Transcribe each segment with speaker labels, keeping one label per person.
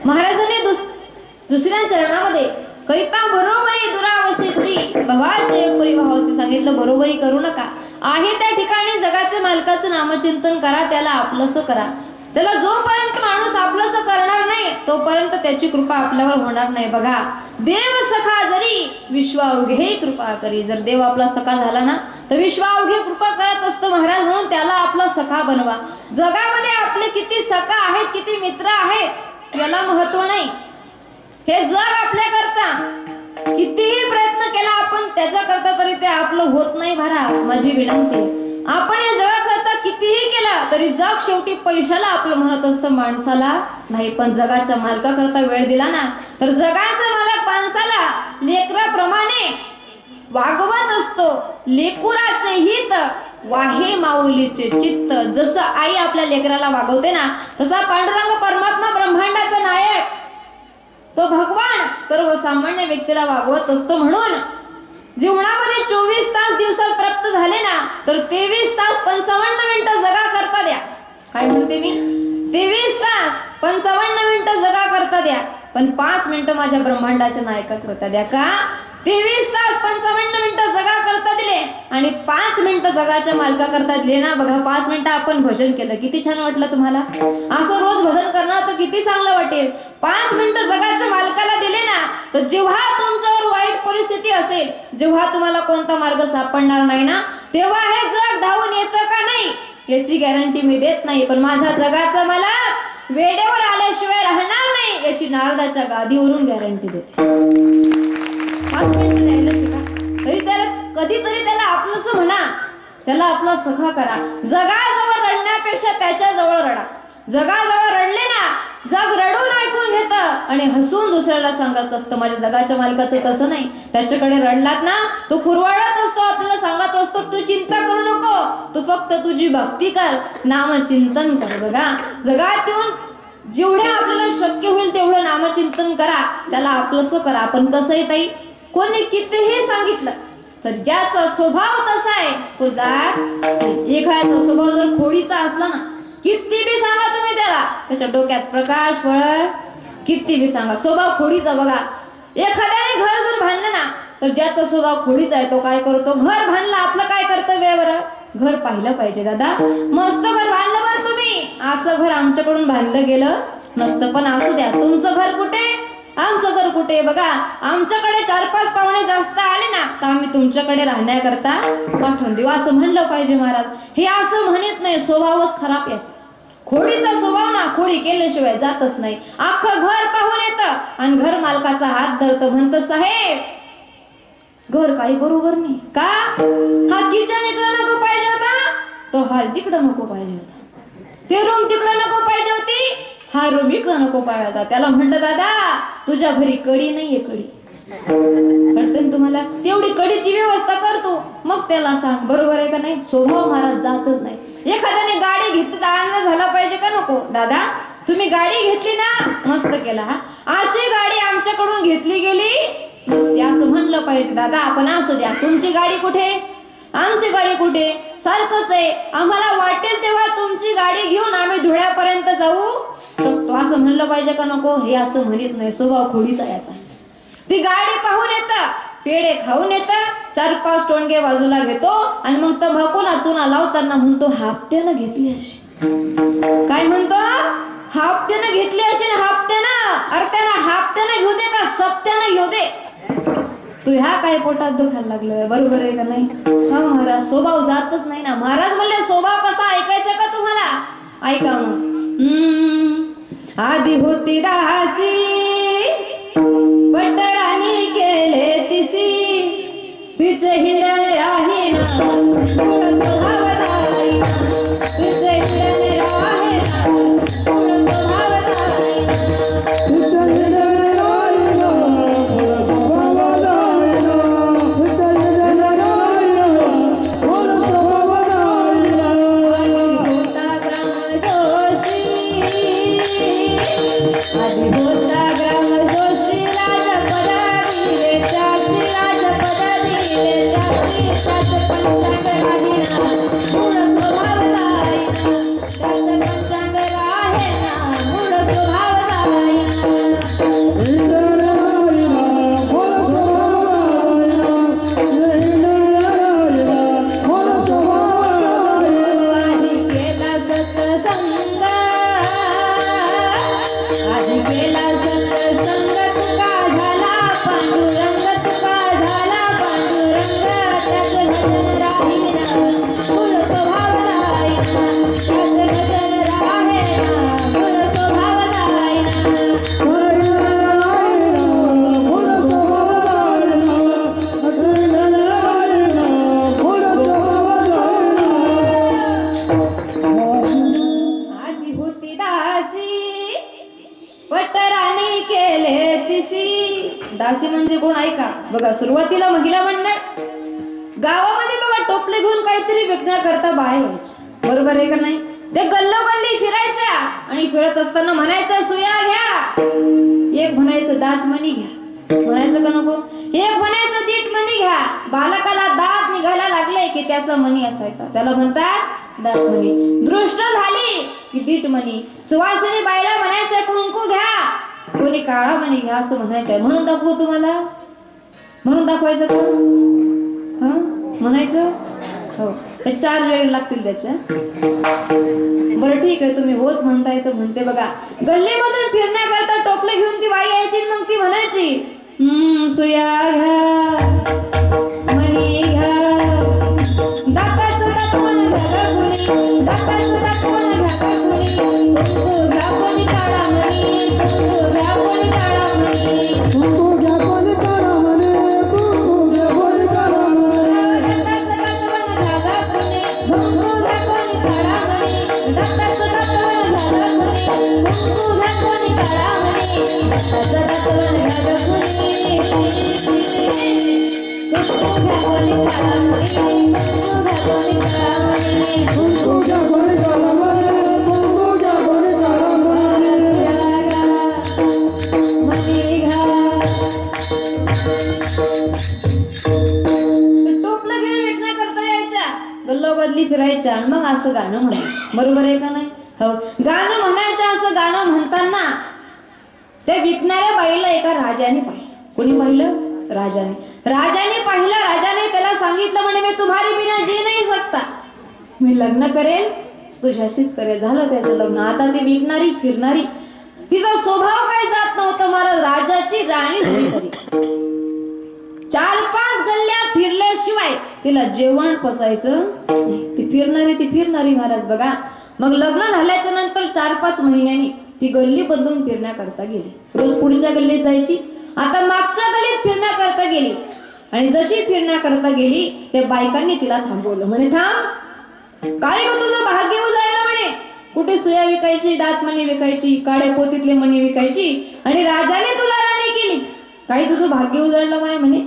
Speaker 1: महाराजांनी दुसऱ्या चरणामध्ये करिता बरोबरी दुरावसे दुरी भवाचे करी भावसे सांगितलं. बरोबरी करू नका. आहे त्या ठिकाणी जगाचे मालकाचं नामचिंतन करा, त्याला आपलंसं करा. त्याला जोपर्यंत माणूस आपलंसं करणार नाही तोपर्यंत त्याची कृपा आपल्यावर होणार नाही. बघा, देव सखा जरी विश्वावघे कृपा करी. जर देव आपला सखा झाला ना तर विश्वावघे कृपा करत असतो महाराज. म्हणून त्याला आपला सखा बनवा. जगामध्ये आपले किती सखा आहेत, किती मित्र आहेत याला महत्व नाही. हे जग आपल्या करता कितीही प्रयत्न केला आपण त्याच्याकरता तरी ते आपलं होत नाही महाराज. माझी विनंती, आपण या जगाकरता कितीही केला तरी जग शेवटी पैशाला आपलं म्हणत असतं, माणसाला नाही. पण जगाच्या मालकाकरता वेळ दिला ना तर जगाचा मालक माणसाला लेकराप्रमाणे वागवत असतो. लेकुराचे हित वाहे माऊलीचे चित्त. जसं आई आपल्या लेकराला वागवते ना तसा पांडुरंग परमात्मा ब्रह्मांडाचा नायक तो भगवान सर्वसामान्य व्यक्तीला वागवत असतो. म्हणून जीवनामध्ये 24 तास दिवसात प्राप्त झाले ना तर 23 तास 55 मिनिटं जगा करता द्या. काय म्हणते मी? 23 तास 55 मिनिटं जगा करता द्या, पण 5 मिनिटं माझ्या ब्रह्मांडाच्या नायका करता द्या. का? 23 तास 55 मिनिटं जगा करता दिले आणि 5 मिनिटं जगाच्या मालका करता दिले ना. बघा, 5 मिनिटं आपण भजन केलं, किती छान वाटलं तुम्हाला? असं रोज भजन करणार तर किती चांगलं वाटेल. 5 मिनिटं जगाच्या मालकाला दिले ना तर जेव्हा तुमच्यावर वाईट परिस्थिती असेल, जेव्हा तुम्हाला कोणता मार्ग सापडणार नाही ना तेव्हा हे जग धावून येतं का नाही याची गॅरंटी मी देत नाही. पण माझा जगाचा मालक वेळेवर आल्याशिवाय राहणार नाही याची नारदाच्या गादीवरून गॅरंटी देते. 5 मिनिटं द्यायला शिका. तरी त्याला कधीतरी त्याला आपलंसं म्हणा, त्याला आपला सखा करा. जगाजवळ रडण्यापेक्षा त्याच्या जवळ रडा. जगाजवळ रडले ना जग रडून ऐकून घेतं आणि हसून दुसऱ्याला सांगत असतं. माझ्या जगाच्या मालकाचं तसं नाही. त्याच्याकडे रडलात ना तो कुरवाडत असतो, आपल्याला सांगत असतो तू चिंता करू नको, तू फक्त तुझी भक्ती कर, नामचिंतन कर. बघा, जगात येऊन जेवढ्या आपल्याला शक्य होईल तेवढं नामचिंतन करा, त्याला आपलंसं करा. पण कसंही ताई, कोणी कितीही सांगितलं तर ज्याचा स्वभाव तसा आहे तो जात. एखाद्याचा स्वभाव जर खोडीचा असला ना किती बी सांगा तुम्ही त्याला, त्याच्या डोक्यात प्रकाश फळ, किती बी सांगा स्वभाव खोडीचा. बघा, एखाद्याने घर जर बांधलं ना तर ज्याचा स्वभाव खोडीचा आहे तो काय करतो? घर बांधलं, आपलं काय कर्तव्य आहे बरं? घर पाहिलं पाहिजे. दादा, मस्त घर बांधलं बरं तुम्ही, असं घर आमच्याकडून बांधलं गेलं नसतं. पण असू द्या, तुमचं घर कुठे, आमचं घर कुठे? बघा, आमच्याकडे 4-5 पाहुणे जास्त आले ना तर आम्ही तुमच्याकडे राहण्याकरता पाठवून देऊ असं म्हणलं पाहिजे महाराज. हे असं म्हणत नाही, स्वभावच खराब याचा. खोडीचा स्वभाव ना खोडी केल्याशिवाय जातच नाही. अख्खं घर पाहून येतं आणि घर मालकाचा हात धरतं, म्हणतं साहेब घर काही बरोबर नाही का? हा किचन इकडं नको पाहिजे होता, तो हॉल तिकडं नको पाहिजे होता, ते रूम तिकडं नको पाहिजे होती, हा रूम इकडं नको पाहिजे होता. त्याला म्हणलं दादा तुझ्या घरी कडी नाहीये, कडी कळतं तुम्हाला? तेवढी कडीची व्यवस्था करतो मग त्याला सांग, बरोबर आहे का नाही? स्वभाव महाराज जातच नाही. एखाद्याने गाडी घेतली तर आनंद झाला पाहिजे का नको? दादा तुम्ही गाडी घेतली ना, मस्त केला, अशी गाडी आमच्याकडून घेतली गेली नसती असं म्हणलं पाहिजे. दादा आपण असू द्या, तुमची गाडी कुठे, आमची गाडी कुठे, सारखंच आहे. आम्हाला वाटेल तेव्हा तुमची गाडी घेऊन आम्ही धुळ्यापर्यंत जाऊ शकतो असं म्हणलं पाहिजे का नको? हे असं म्हणत नाही, स्वभाव खोडीचा याचा. ती गाडी पाहून येतं, पेढे खाऊन येतं, 4-5 टोणगे बाजूला घेतो आणि मग तंबाखू चुना लावताना म्हणतो हप्त्यानं घेतली अशी. काय म्हणतो? हप्त्यानं घेतली अशी ना, हप्त्यानं. अरे त्याला हप्त्यानं घेऊ दे का सप्त्यानं घेऊ दे, तू ह्या काय पोटात दुखायला लागलोय, बरोबर आहे का नाही? हा महाराज, स्वभाव जातच नाही ना. महाराज म्हणले स्वभाव कसा ऐकायचा का तुम्हाला? ऐका मग. आधी होती दासी पटराणी केले तिसी, तिचे हिंडे आहे ना थोडं स्वभाव नाही, तिचे हिंडे आहे ना थोडं स्वभाव नाही. आधी होता ग्राम जोशी, राजपदा दिले त्यासी, राजपदा दिले त्यासी, 7 पंचांग राहिला. बघा सुरुवातीला महिला मंडळ गावामध्ये बघा टोपले घेऊन काहीतरी विकण्याकरता बाहेर यायच्या, बरोबर आहे का नाही? ते गल्लोगल्ली फिरायच्या आणि फिरत असताना म्हणायचं सुया घ्या, एक म्हणायचं दात मणी घ्या, म्हणायचं का नको? एक म्हणायचं दीट मणी घ्या. बालकाला दात निघायला लागले की त्याचा मणी असायचा, त्याला म्हणतात दात मणी. दृष्ट झाली की दीट मणी. सुवासिनी बाईला म्हणायच्या कुंकू घ्या, कोणी काळा मणी घ्या असं म्हणायचं. म्हणून दाखवू तुम्हाला, म्हणून दाखवायचं का? म्हणायचं हो, 4 वेळ लागतील त्याच्या. बरं ठीक आहे, तुम्ही होच म्हणताय तर म्हणते बघा. गल्लीमधून फिरण्याकरता टोपले घेऊन ती बाई यायची, मग ती म्हणायची सुया घ्या, मणी घ्या, दाताचं दातवण घ्या कोणी, दाताचं दातवण घ्या कोणी, कुंकू घ्या कोणी काळा मणी, कुंकू घ्या कोणी काळा मणी, कुंकू घ्या कोणी काळा मणी, कुंकू घ्या कोणी काळा मणी, दाताचं दातवण घ्या कोणी, कुंकू घ्या कोणी काळा मणी, दाताचं दातवण घ्या कोणी, कुंकू घ्या कोणी काळा मणी, दाताचं दातवण घ्या कोणी, टोपलं घेऊन विकण्याकरता यायच्या, गल्लोगल्ली फिरायच्या आणि मग असं गाणं म्हणायचं, बरोबर आहे का नाही? हो, गाणं म्हणायचं. असं गाणं म्हणताना ते विकणाऱ्या बाईला एका राजाने पाहिलं. कोणी पाहिलं? राजाने. राजाने पाहिलं. राजाने त्याला सांगितलं म्हणे मी तुम्हारी बिना जी नाही सकता, मी लग्न करेन तुझ्याशीच करेल. झालं त्याचं लग्न. आता ती विकणारी फिरणारी, तिचा स्वभाव काही जात नव्हता. महाराज राजाची राणी झाली तरी 4-5 गल्ल्या फिरल्याशिवाय तिला जेवण पचायचं नाही. ती फिरणारी महाराज बघा. मग लग्न झाल्याच्या नंतर 4-5 महिन्यांनी ती गल्ली बदलून फिरण्याकरता गेली. रोज पुढच्या गल्लीत जायची, आता मागच्या गल्लीत फिरण्याकरता गेली. आणि जशी फिरण्याकरता गेली त्या बायकांनी तिला थांबवलं. म्हणे थांब, काय गं तुझं भाग्य उजाळलं म्हणे. कुठे सुया विकायची, दातमणी विकायची, काड्या पोतीतले मणी विकायची आणि राजाने तुला राणी केली. काही तुझं भाग्य उजाळलं माय म्हणे.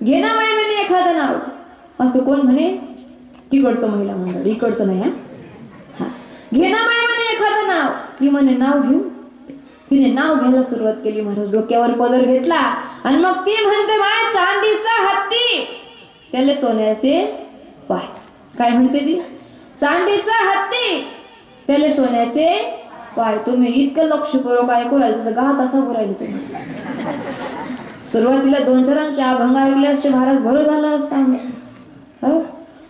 Speaker 1: घे ना माय म्हणे एखादं नाव. असं कोण म्हणे? तिकडचं महिला मंडळ, इकडचं नाही. हा, घे ना माय म्हणे एखादं नाव. ती म्हणे नाव घेऊ. तिने नाव घ्यायला सुरुवात केली. महाराज डोक्यावर पदर घेतला आणि मग ती म्हणते माय चांदीचा हत्ती, त्याले सोन्याचे पाय. काय म्हणते ती? चांदीचा हत्ती, त्याले सोन्याचे पाय. तुम्ही इतकं लक्ष करू काय करायचं, जसं गात असं करायला तुम्ही. सुरुवातीला 2 जणांचे अभंग ऐकले असते महाराज, बरं झालं असतं.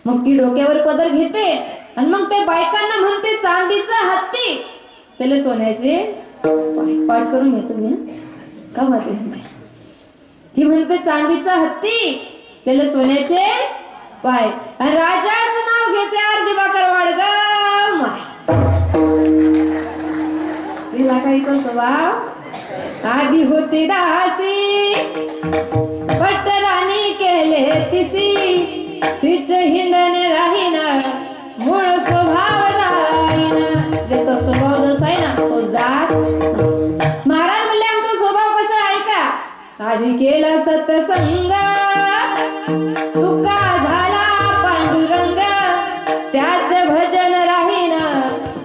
Speaker 1: मग ती डोक्यावर पदर घेते आणि मग त्या बायकांना म्हणते चांदीचा हत्ती, त्याले सोन्याचे पाय. पाठ करून घ्या तुम्ही का माहिती. ती म्हणते चांदीचा हत्ती, त्याला सोन्याचे पाय. आणि राजाचं नाव घेते अर्धी बाकर वाडग माय. तिला काहीचा स्वभाव आधी होती दासी, पटराणी केले तिसी, तिच हिंडण राहीना मूळ स्वभाव राहीना. त्याचा स्वभाव जसा आहे ना तो जात. महाराज म्हणले आमचा स्वभाव कसा आहे का? आधी केला सत्संग तुका झाला पांडुरंग, त्याच भजन राहीना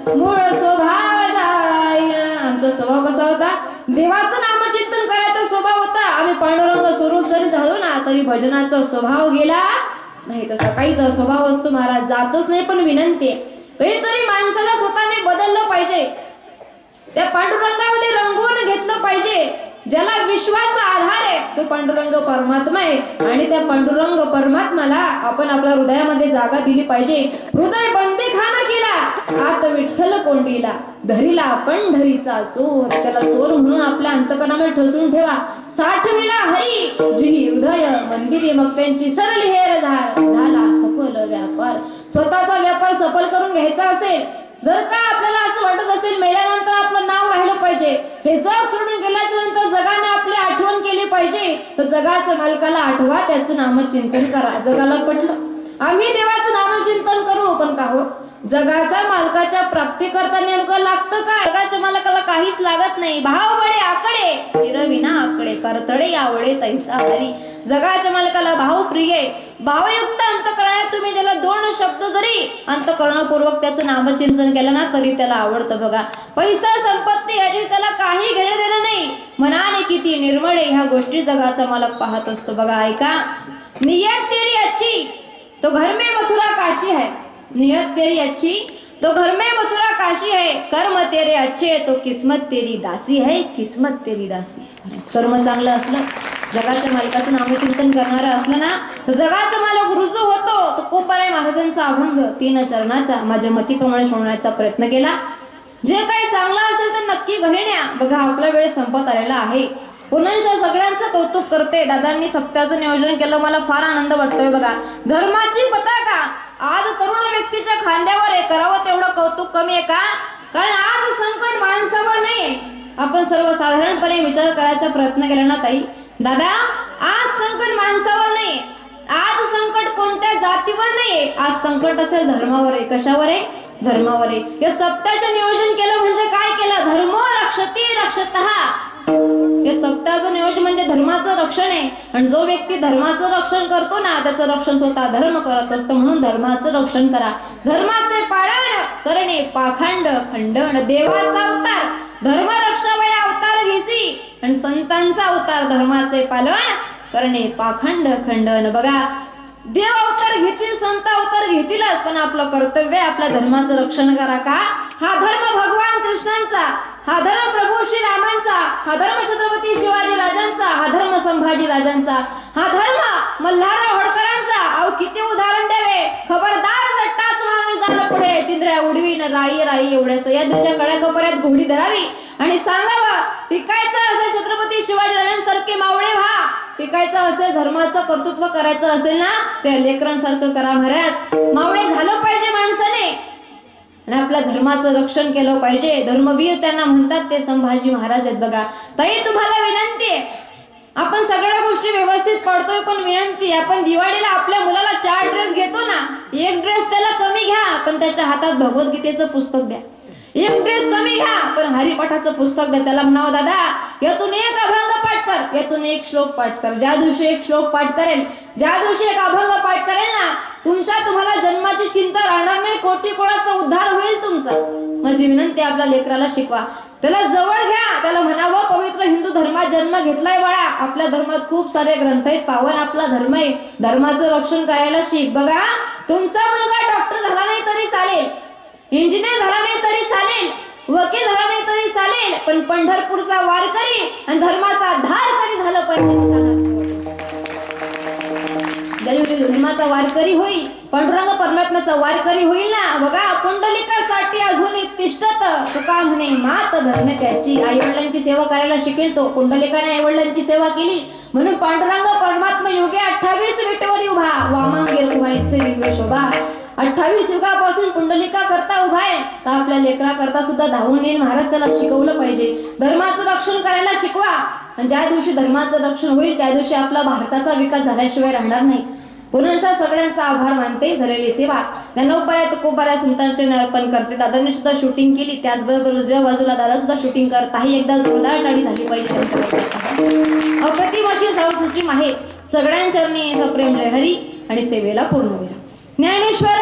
Speaker 1: मूळ स्वभाव जाईना. आमचा स्वभाव कसा होता? देवाचं नामचिंतन करायचा स्वभाव होता. आम्ही पांडुरंग स्वरूप जरी झालो ना तरी भजनाचा स्वभाव गेला नाही. तसा काहीचा स्वभाव असतो महाराज, जातच नाही. पण विनंती आहे कधीतरी माणसाला स्वतःने बदललं पाहिजे, त्या पांडुरंगामध्ये रंगवून घेतलं पाहिजे. ज्याला विश्वाचा आधार आहे तो पांडुरंग परमात्मा आहे आणि त्या पांडुरंग परमात्माला आपण आपल्या हृदयामध्ये जागा दिली पाहिजे. हृदय बंदीखाना केला आत विठ्ठल कोंडीला, धरीला पंढरीचा चोर. त्याला चोर म्हणून आपल्या अंतकरणामध्ये ठसवून ठेवा. साठविला हरी जी हृदय मंदिरी, मग त्यांची सरली हेर झाला सफल व्यापार. स्वतःचा व्यापार सफल करून घ्यायचा असेल, जर का आपल्याला असं वाटत असेल मेल्यानंतर आपलं नाव राहिलं पाहिजे, हे जग सोडून गेल्याच्या नंतर जगाने आपली आठवण केली पाहिजे, तर जगाच्या मालकाला आठवा, त्याचं नामचिंतन करा. जगाला पटलं आम्ही देवाचं नामचिंतन करू, पण का हो जगाच्या मालकाच्या प्राप्ती करता नेमकं लागतं काय? जगाच्या मालकाला काहीच लागत नाही. भाव बडे आकडे हिरविना आकडे, करतडे आवडे तैसा हरी. जगाच्या मालकाला भाऊ प्रिय भावयुक्त अंतकरणात तुम्ही त्याला दोन शब्द जरी अंतकरणपूर्वक त्याचं नामचिंतन केलं ना तरी त्याला आवडतं बघा. पैसा संपत्ती याची त्याला काही घेणं देणं नाही. मनाने किती निर्मळे ह्या गोष्टी जगाचा मालक पाहत असतो बघा. ऐका, नियत तेरी अच्छी तो घर में मथुरा काशी है. नियत तेरी अच्छी तो घर में मथुरा काशी है. कर्म तेरे अच्छे तो किस्मत तेरी दासी है. किस्मत तेरी दासी. कर्म चांगलं असलं, जगाच्या मालकाचं नामचिंतन करणारं असलं ना तर जगाचा मालक रुजू होतो. तो कोपाराय महाराजांचा अभंग 3 चरणाचा माझ्या मतीप्रमाणे सोडण्याचा प्रयत्न केला. जे काही चांगलं असेल तर नक्की घरी न्या. बघा आपला वेळ संपत आलेला आहे. पुनश्च सगळ्यांचं कौतुक करते. दादांनी सप्त्याचं नियोजन केलं, मला फार आनंद वाटतोय बघा. धर्माची पताका आज तरुण व्यक्तीच्या खांद्यावर आहे. करावं तेवढं कौतुक कमी आहे का? कारण आज संकट माणसावर नाहीये. आपण सर्वसाधारणपणे विचार करायचा प्रयत्न केला ना ताई दादा, आज संकट माणसावर नाहीये. आज संकट कोणत्या जातीवर नाहीये. आज संकट असेल धर्मावर आहे. कशावर आहे? धर्मावर आहे. या सप्त्याचं नियोजन केलं म्हणजे काय केलं? धर्मो रक्षती रक्षतः. हे सप्ताहाचं नियोजन म्हणजे धर्माचं रक्षण आहे. आणि जो व्यक्ती धर्माचं रक्षण करतो ना त्याचं रक्षण स्वतः धर्म करत असतो. म्हणून धर्माचं रक्षण करा. धर्माचे पालन करणे पाखंड खंडन. देवाचा अवतार धर्म रक्षावया अवतार घेसी आणि संतांचा अवतार धर्माचे पालन करणे पाखंड खंडन. बघा देव अवतार घेतील, संत अवतार घेतीलच, पण आपलं कर्तव्य आपल्या धर्माचं रक्षण करा. का? हा धर्म भगवान कृष्णांचा, हा धर्म प्रभू श्री रामांचा, हा धर्म छत्रपती शिवाजी राजांचा, हा धर्म संभाजी राजांचा, हा धर्म मल्हारराव होळकरांचा. अहो किती उदाहरण द्यावे. खबरदार जट्टाच मारून झालं पुढे चिंद्र्या उडवी न राई राई एवढ्या सह्याद्रीच्या कड्याकोपऱ्यात घोडी धरावी आणि सांगावं टिकायचं असेल छत्रपती शिवाजी राजांसारखे मावळे व्हा. टिकायचं असेल धर्माचं कर्तृत्व करायचं असेल ना ते लेकरांसारखं करा महाराज. मावळे झालं पाहिजे माणसाने आणि आपल्या धर्माचं रक्षण केलं पाहिजे. धर्मवीर त्यांना म्हणतात ते संभाजी महाराज आहेत बघा. ताई तुम्हाला विनंती आहे, आपण सगळ्या गोष्टी व्यवस्थित पडतोय पण विनंती, आपण दिवाळीला आपल्या मुलाला 4 ड्रेस घेतो ना, एक ड्रेस त्याला कमी घ्या पण त्याच्या हातात भगवद्गीतेचं पुस्तक द्या. एक ड्रेस कमी घ्या पण हरिपाठाचं पुस्तक द्या. त्याला म्हणावं दादा यातून एक अभंग पाठ कर, यातून एक श्लोक पाठ कर. ज्या दिवशी एक श्लोक पाठ करेल, ज्या दिवशी एक अभंग पाठ करेल ना तुम्हाला जन्माची चिंता राहणार नाही. कोटी कोणाचा उद्धार होईल तुमचा. माझी विनंती आपल्या लेकराला शिकवा, त्याला जवळ घ्या, त्याला म्हणावं पवित्र हिंदू धर्मात जन्म घेतलाय बाळा. आपल्या धर्मात खूप सारे ग्रंथ आहेत, पावन आपला धर्म आहे. धर्माचं रक्षण करायला शिक. बघा तुमचा मुलगा डॉक्टर झाला नाही तरी चालेल, इंजिनियर झाला नाही तरी चालेल, वकील झाला नाही तरी चालेल, पण पंढरपूरचा वारकरी आणि धर्माचा धारकरी झालं पाहिजे. धर्माचा वारकरी होईल, पांडुरंग परमात्म्याचा वारकरी होईल ना. बघा पुंडलिकासाठी अजून तिष्ठत तुका म्हणे मात धरणे त्याची. आई वडिलांची सेवा करायला शिकेल तो. पुंडलिकाने आई वडिलांची सेवा केली म्हणून पांडुरंग परमात्मा योगे 28 विटेवरी उभा. वामांगे रघुमाईचे दिव्य शोभा. 28 युगापासून पुंडलिका करता उभा आहे. तर आपल्या लेकरा करता सुद्धा धावून येईल महाराज. त्याला शिकवलं पाहिजे. धर्माचं रक्षण करायला शिकवा. आणि ज्या दिवशी धर्माचं रक्षण होईल त्या दिवशी आपला भारताचा विकास झाल्याशिवाय राहणार नाही. पुनश्च सगळ्यांचा आभार मानते. झालेली सेवा ज्ञानोपाया तुकोपाया संतांचे अर्पण करते. दादांनी सुद्धा शूटिंग केली, त्याचबरोबर उजव्या बाजूला दादा सुद्धा शूटिंग करत आहे. एकदा जोरदार टाळी झाली पाहिजे. अप्रतिम अशी साऊंड सिस्टीम आहे. सगळ्यांच्या चरणी सप्रेम जय हरी आणि सेवेला पूर्ण विराम. ज्ञानेश्वर